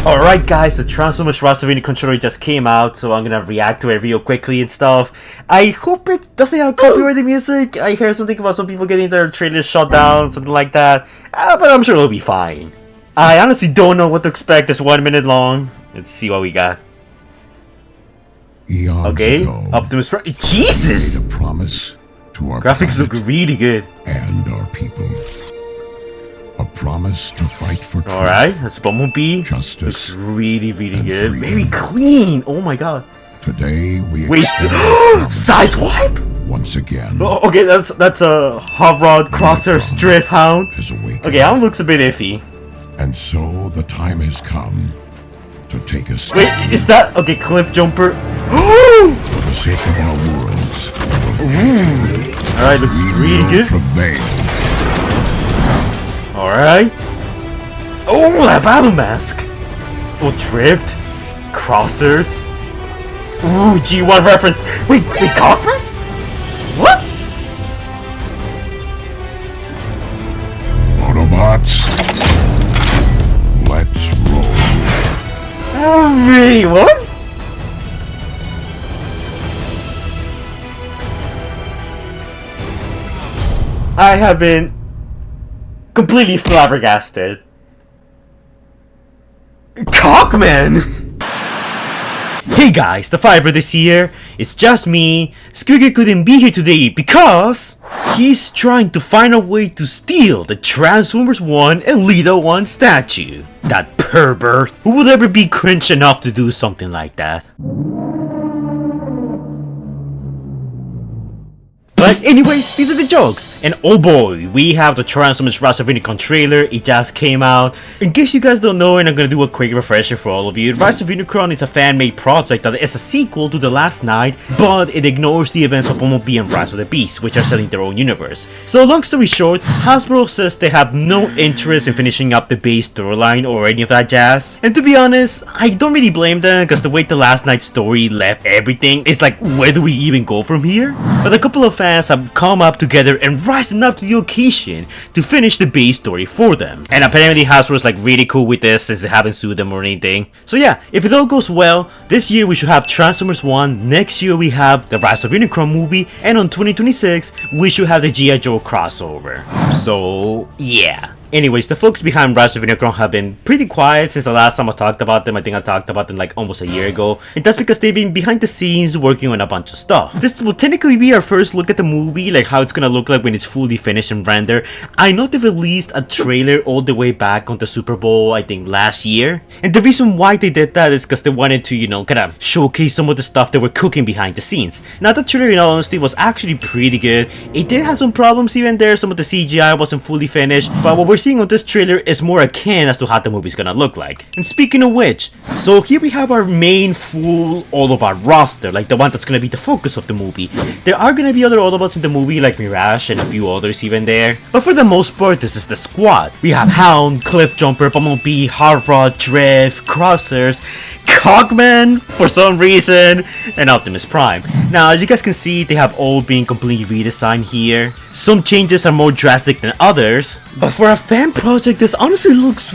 Alright guys, the Transformers Rise of Unicron trailer just came out, so I'm gonna react to it real quickly and stuff. I hope it doesn't have copyrighted music. I heard something about some people getting their trailers shut down, something like that. But I'm sure it'll be fine. I honestly don't know what to expect. It's 1 minute long. Let's see what we got. Okay, Optimus Prime. Jesus! Made a promise to our graphics look really good. And our people. A promise to fight for truth. Alright, that's Bumblebee. Justice. Looks really good. Freedom. Very clean. Oh my god. Today we wait, size wipe? Once again. Oh, okay, that's a hot rod Crosshairs drift Hound. Okay, Hound looks a bit iffy. And so the time has come to take us. Wait, is that okay? Cliffjumper. For the sake of our worlds. Alright, looks really good. Prevail. Alright. Oh, that battle mask. Oh, drift. Crosshairs. Ooh, G1 reference. Wait, Cogman? What? Autobots. Let's roll. Wait, what? I have been completely flabbergasted. Cogman! Hey guys, the fiber this year, it's just me. Squigger couldn't be here today because he's trying to find a way to steal the Transformers 1 and Lita 1 statue. That pervert. Who would ever be cringe enough to do something like that? But anyways, these are the jokes. And oh boy, we have the Transformers Rise of Unicron trailer. It just came out. In case you guys don't know, and I'm gonna do a quick refresher for all of you, Rise of Unicron is a fan-made project that is a sequel to The Last Night, but it ignores the events of Bumblebee and Rise of the Beast, which are set in their own universe. So long story short, Hasbro says they have no interest in finishing up the base storyline or any of that jazz. And to be honest, I don't really blame them, because the way The Last Night story left everything, it's like, where do we even go from here? But a couple of fans have come up together and risen up to the occasion to finish the base story for them. And apparently Hasbro is like really cool with this since they haven't sued them or anything. So yeah, if it all goes well, this year we should have Transformers 1, next year we have the Rise of Unicron movie, and on 2026 we should have the G.I. Joe crossover. So yeah. Anyways, the folks behind Rise of Unicron have been pretty quiet since the last time I talked about them. I think I talked about them like almost a year ago. And that's because they've been behind the scenes working on a bunch of stuff. This will technically be our first look at the movie, like how it's gonna look like when it's fully finished and rendered. I know they've released a trailer all the way back on the Super Bowl, I think last year. And the reason why they did that is because they wanted to, you know, kind of showcase some of the stuff they were cooking behind the scenes. Now that trailer, in all honesty, was actually pretty good. It did have some problems even there. Some of the CGI wasn't fully finished. But what we're seeing on this trailer is more akin as to how the movie's gonna look like. And speaking of which, so here we have our main full Autobot roster, like the one that's gonna be the focus of the movie. There are gonna be other Autobots in the movie like Mirage and a few others even there. But for the most part, this is the squad. We have Hound, Cliffjumper, Bumblebee, Hot Rod, Drift, Crosshairs, Cogman for some reason, and Optimus Prime. Now, as you guys can see, they have all been completely redesigned here. Some changes are more drastic than others, but for a fan project, this honestly looks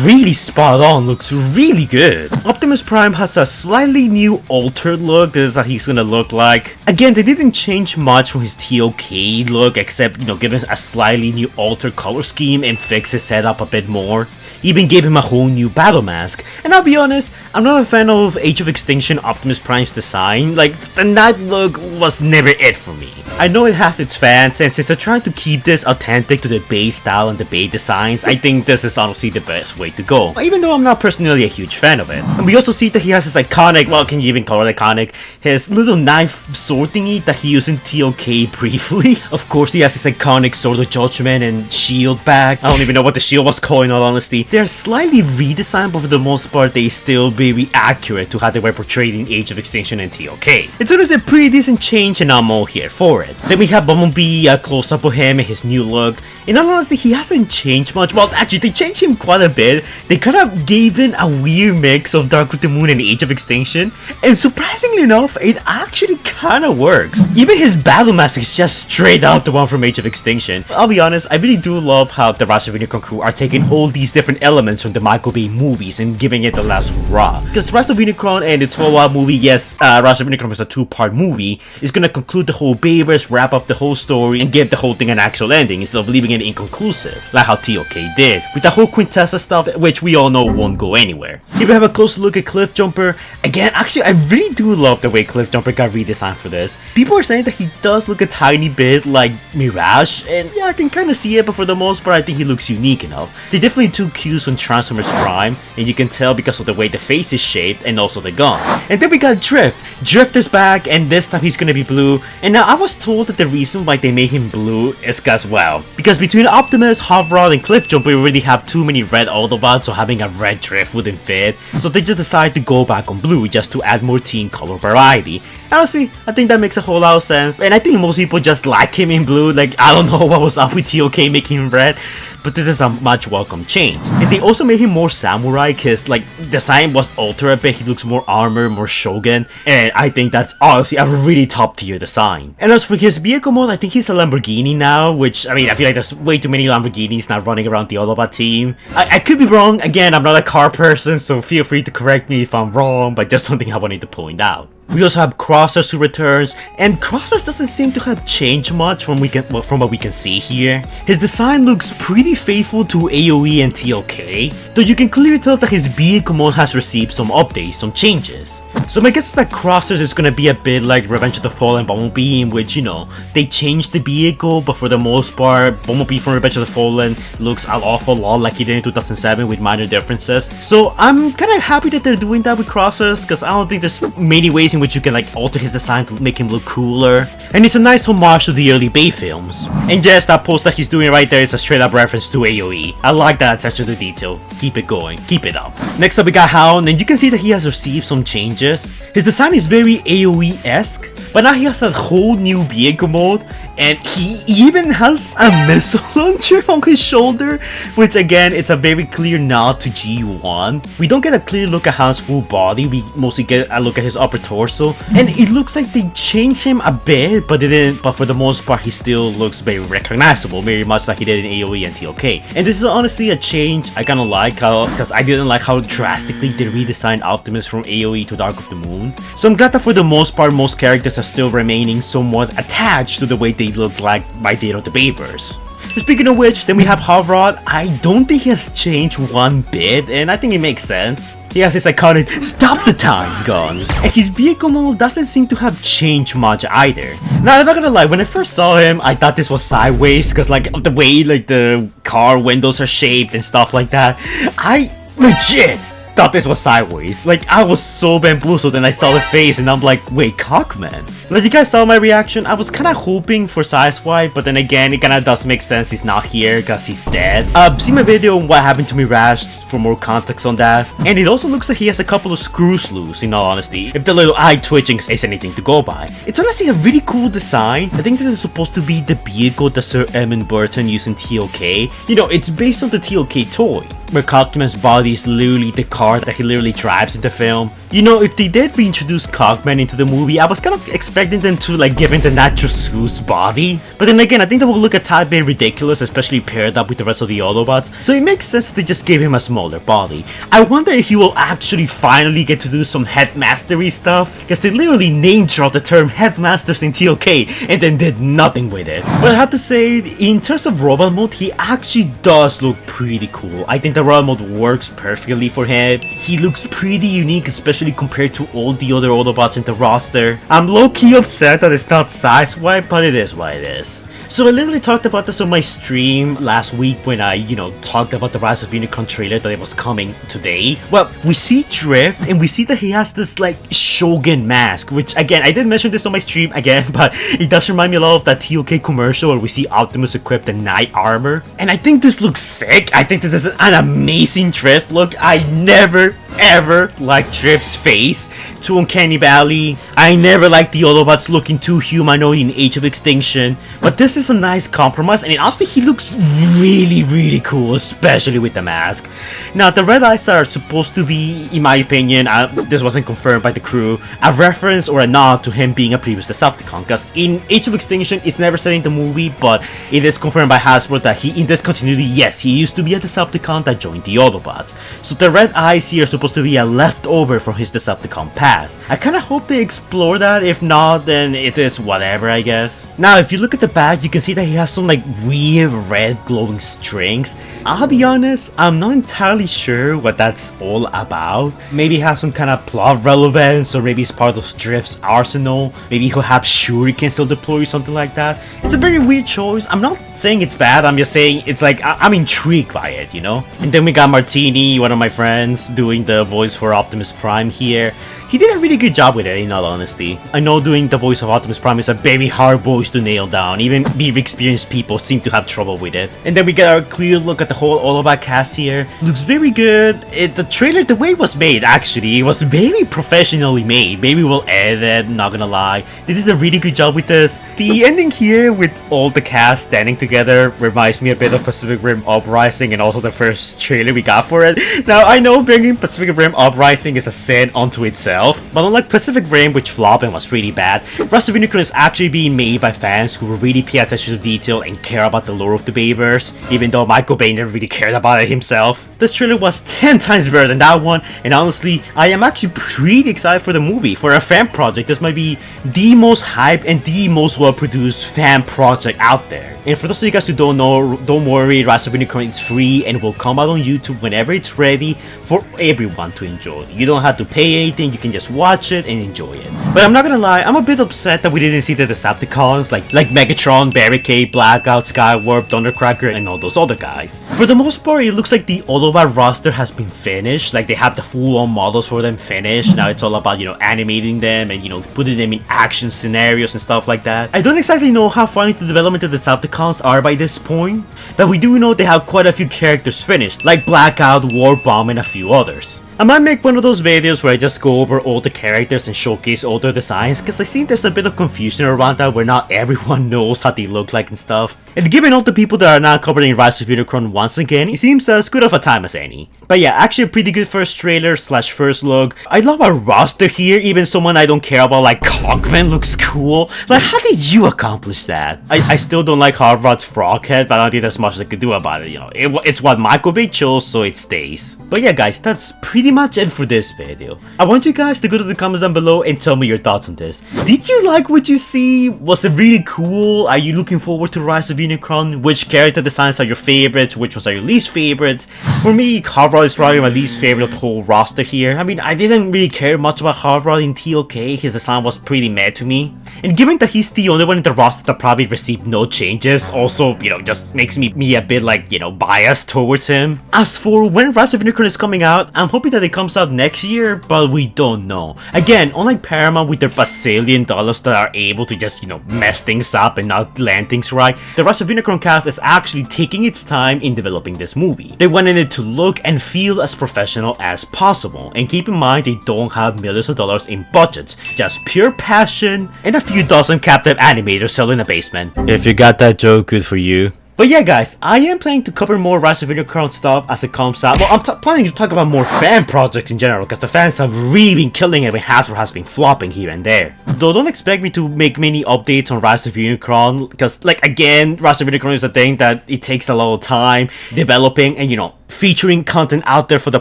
really spot on, looks really good. Optimus Prime has a slightly new altered look. This is how he's gonna look like. Again, they didn't change much from his TOK look, except, you know, give him a slightly new altered color scheme and fix his setup a bit more. Even gave him a whole new battle mask. And I'll be honest, I'm not a fan of Age of Extinction Optimus Prime's design. Like, the night look was never it for me. I know it has its fans, and since they're trying to keep this authentic to the base style and the base designs, I think this is honestly the best way to go, even though I'm not personally a huge fan of it. And we also see that he has his iconic, well, can you even call it iconic, his little knife sword thingy that he used in TOK briefly. Of course, he has his iconic Sword of Judgment and shield bag. I don't even know what the shield was called in all honesty. They're slightly redesigned, but for the most part, they still very accurate to how they were portrayed in Age of Extinction and TOK. It's always a pretty decent change, and I'm all here for it. it. Then we have Bumblebee, a close-up of him and his new look. In all honesty, he hasn't changed much. Well, actually, they changed him quite a bit. They kind of gave in a weird mix of Dark of the Moon and Age of Extinction. And surprisingly enough, it actually kind of works. Even his battle mask is just straight up the one from Age of Extinction. I'll be honest, I really do love how the Rise of Unicron crew are taking all these different elements from the Michael Bay movies and giving it the last hurrah. Because Rise of Unicron and the 12-hour movie, yes, Rise of Unicron was a 2-part movie, is gonna conclude the whole Bayverse, wrap up the whole story, and give the whole thing an actual ending instead of leaving it inconclusive, like how TOK did, with the whole Quintessa stuff, which we all know won't go anywhere. Here we have a closer look at Cliffjumper. Again, actually, I really do love the way Cliffjumper got redesigned for this. People are saying that he does look a tiny bit like Mirage, and yeah, I can kind of see it, but for the most part, I think he looks unique enough. They definitely took cues from Transformers Prime, and you can tell because of the way the face is shaped and also the gun. And then we got Drift. Drift is back, and this time he's gonna be blue. And now I was told that the reason why they made him blue is because between Optimus, Hot Rod, and Cliffjumper, we already have too many red Autobots, so having a red Drift wouldn't fit. So they just decided to go back on blue just to add more team color variety. Honestly, I think that makes a whole lot of sense, and I think most people just like him in blue. Like, I don't know what was up with TOK making him red, but this is a much welcome change. And they also made him more samurai, cause like the design was altered a bit. He looks more armor, more shogun, and I think that's honestly a really top tier design. And as for his vehicle mode, I think he's a Lamborghini now, which I mean, I feel like there's way too many Lamborghinis now running around the Autobot team. I could be wrong. Again, I'm not a car person, so feel free to correct me if I'm wrong, but just something I wanted to point out. We also have Crosshairs who returns, and Crosshairs doesn't seem to have changed much from what we can see here. His design looks pretty faithful to AOE and TOK, though you can clearly tell that his vehicle mode has received some updates, some changes. So my guess is that Crosshairs is gonna be a bit like Revenge of the Fallen Bumblebee, in which, you know, they changed the vehicle, but for the most part, Bumblebee from Revenge of the Fallen looks an awful lot like he did in 2007 with minor differences. So I'm kinda happy that they're doing that with Crosshairs, because I don't think there's many ways in which you can like alter his design to make him look cooler. And it's a nice homage to the early Bay films. And yes, that post that he's doing right there is a straight up reference to AOE. I like that attention to detail. Keep it going. Keep it up. Next up we got Hound, and you can see that he has received some changes. His design is very AOE-esque, but now he has a whole new vehicle mode, and he even has a missile launcher on his shoulder, which again, it's a very clear nod to G1. We don't get a clear look at Hound's full body, we mostly get a look at his upper torso, and it looks like they changed him a bit, but for the most part, he still looks very recognizable, very much like he did in AOE and TOK. And this is honestly a change I kinda like, because I didn't like how drastically they redesigned Optimus from AOE to Dark of the Moon. So I'm glad that for the most part, most characters are still remaining somewhat attached to the way they look like by the end of the Bayverse. Speaking of which, then we have Hot Rod. I don't think he has changed one bit, and I think it makes sense. He has his iconic "Stop the Time" gun, and his vehicle model doesn't seem to have changed much either. Now, I'm not gonna lie, when I first saw him, I thought this was sideways, because like of the way like the car windows are shaped and stuff like that. I legit thought this was sideways. Like, I was so bamboozled and I saw the face and I'm like, wait, Cogman? Like, you guys saw my reaction? I was kinda hoping for Sideswipe, but then again, it kinda does make sense he's not here because he's dead. See my video on what happened to Mirage for more context on that. And it also looks like he has a couple of screws loose, in all honesty, if the little eye twitching is anything to go by. It's honestly a really cool design. I think this is supposed to be the vehicle that Sir Edmund Burton used in TOK. You know, it's based on the TOK toy, where Optimus' body is literally the car that he literally drives in the film. You know, if they did reintroduce Cogman into the movie, I was kind of expecting them to like give him the natural Zeus body. But then again, I think that will look a tad bit ridiculous, especially paired up with the rest of the Autobots. So it makes sense that they just gave him a smaller body. I wonder if he will actually finally get to do some headmastery stuff, because they literally name dropped the term headmasters in TOK and then did nothing with it. But I have to say, in terms of robot mode, he actually does look pretty cool. I think the robot mode works perfectly for him. He looks pretty unique, especially compared to all the other Autobots in the roster. I'm low-key upset that it's not Sideswipe, but it is what it is. So I literally talked about this on my stream last week when I, you know, talked about the Rise of Unicron trailer that it was coming today. Well, we see Drift and we see that he has this like Shogun mask, which again, I did mention this on my stream again, but it does remind me a lot of that TOK commercial where we see Optimus equipped in knight armor. And I think this looks sick. I think this is an amazing Drift look. I never ever liked Drift's face, too uncanny valley. I never liked the Autobots looking too humanoid in Age of Extinction, but this is a nice compromise, and honestly he looks really cool, especially with the mask. Now the red eyes are supposed to be, in my opinion, this wasn't confirmed by the crew, a reference or a nod to him being a previous Decepticon, because in Age of Extinction it's never said in the movie, but it is confirmed by Hasbro that he, in this continuity, yes, he used to be a Decepticon that joined the Autobots. So the red eyes here are supposed to be a leftover from his Decepticon past. I kinda hope they explore that. If not, then it is whatever, I guess. Now if you look at the back, you can see that he has some like weird red glowing strings. I'll be honest, I'm not entirely sure what that's all about. Maybe it has some kind of plot relevance, or maybe it's part of Drift's arsenal. Maybe he'll have shurikens he'll deploy or something like that. It's a very weird choice. I'm not saying it's bad, I'm just saying it's like I'm intrigued by it, you know? And then we got Martini, one of my friends, doing the voice for Optimus Prime here. He did a really good job with it, in all honesty. I know doing the voice of Optimus Prime is a very hard voice to nail down. Even beer experienced people seem to have trouble with it. And then we get our clear look at the whole Autobot cast here. Looks very good. The trailer, the way it was made, actually, it was very professionally made. Maybe we'll edit it, not gonna lie. They did a really good job with this. The ending here with all the cast standing together reminds me a bit of Pacific Rim Uprising, and also the first trailer we got for it. Now, I know bringing Pacific Rim Uprising is a sin unto itself, but unlike Pacific Rim, which flopped and was really bad, Rise of Unicron is actually being made by fans who really pay attention to detail and care about the lore of the Bayverse, even though Michael Bay never really cared about it himself. This trailer was 10 times better than that one, and honestly, I am actually pretty excited for the movie. For a fan project, this might be the most hyped and the most well-produced fan project out there. And for those of you guys who don't know, don't worry, Rise of Unicron is free and will come out on YouTube whenever it's ready for everyone to enjoy. You don't have to pay anything, you can just watch it and enjoy it. But I'm not gonna lie, I'm a bit upset that we didn't see the Decepticons like Megatron, Barricade, Blackout, Skywarp, Thundercracker, and all those other guys. For the most part, it looks like the Autobot roster has been finished. Like they have the full-on models for them finished. Now it's all about, you know, animating them and, you know, putting them in action scenarios and stuff like that. I don't exactly know how far into development the Decepticons are by this point, but we do know they have quite a few characters finished, like Blackout, Warbomb, and a few others. I might make one of those videos where I just go over all the characters and showcase all their designs, because I see there's a bit of confusion around that where not everyone knows how they look like and stuff. And given all the people that are now covering Rise of Unicron once again, it seems as good of a time as any. But yeah, actually a pretty good first trailer slash first look. I love our roster here, even someone I don't care about like Cogman looks cool. Like, how did you accomplish that? I still don't like Hot Rod's frog head, but I don't think there's much I could do about it, you know. It's what Michael Bay chose, so it stays. But yeah guys, that's pretty much it for this video. I want you guys to go to the comments down below and tell me your thoughts on this. Did you like what you see? Was it really cool? Are you looking forward to Rise of Unicron? Which character designs are your favorites? Which ones are your least favorites? For me, Hot Rod is probably my least favorite of the whole roster here. I mean, I didn't really care much about Hot Rod in TOK. His design was pretty meh to me. And given that he's the only one in the roster that probably received no changes, also, you know, just makes me a bit like, you know, biased towards him. As for when Rise of Unicron is coming out, I'm hoping that it comes out next year, but we don't know. Again, unlike Paramount with their bazillion dollars that are able to just, you know, mess things up and not land things right, the Rise of Unicron cast is actually taking its time in developing this movie. They wanted it to look and feel as professional as possible, and keep in mind they don't have millions of dollars in budgets, just pure passion and a few dozen captive animators held in a basement. If you got that joke, good for you. But yeah guys, I am planning to cover more Rise of Unicron stuff as it comes out. Well, I'm planning to talk about more fan projects in general, because the fans have really been killing it when Hasbro has been flopping here and there. Though don't expect me to make many updates on Rise of Unicron, because like again, Rise of Unicron is a thing that it takes a lot of time developing, and you know, featuring content out there for the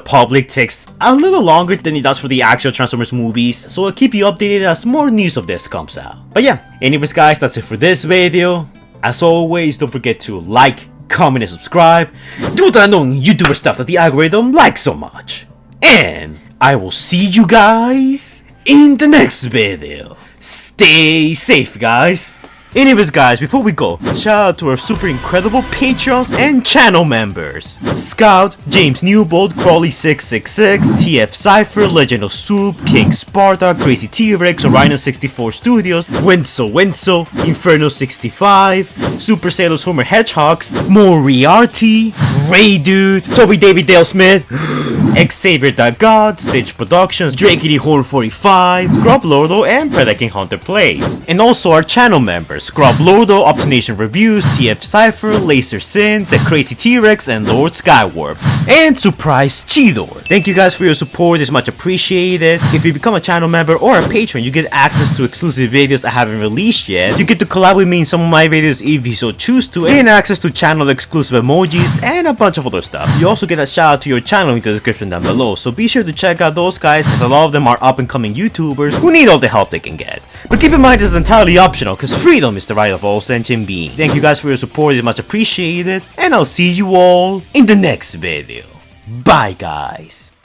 public takes a little longer than it does for the actual Transformers movies, so I'll keep you updated as more news of this comes out. But yeah, anyways guys, that's it for this video. As always, don't forget to like, comment, and subscribe. Do the annoying YouTuber stuff that the algorithm likes so much. And I will see you guys in the next video. Stay safe, guys. Anyways guys, before we go, shout out to our super incredible patrons and channel members. Scout, James Newbold, Crawley666, TF Cypher, Legend of Soup, King Sparta, Crazy T-Rex, Orion64 Studios, Wenso, Inferno65, Super Sailors Homer Hedgehogs, Moriarty, Ray Dude, Toby David Dale Smith, Xavier the God, Stitch Productions, Drakey Horror 45, Scrub Lordo, and Predaking Hunter Plays. And also our channel members, Scrub Lordo, Obstination Reviews, TF Cypher, Laser Sin, The Crazy T-Rex, and Lord Skywarp. And Surprise Cheetor. Thank you guys for your support, it's much appreciated. If you become a channel member or a patron, you get access to exclusive videos I haven't released yet. You get to collab with me in some of my videos if you so choose to, and access to channel exclusive emojis, and a bunch of other stuff. You also get a shout out to your channel in the description down below, so be sure to check out those guys, as a lot of them are up and coming YouTubers who need all the help they can get. But keep in mind this is entirely optional, cause freedom is the right of all sentient beings. Thank you guys for your support, it's much appreciated, and I'll see you all in the next video. Bye guys!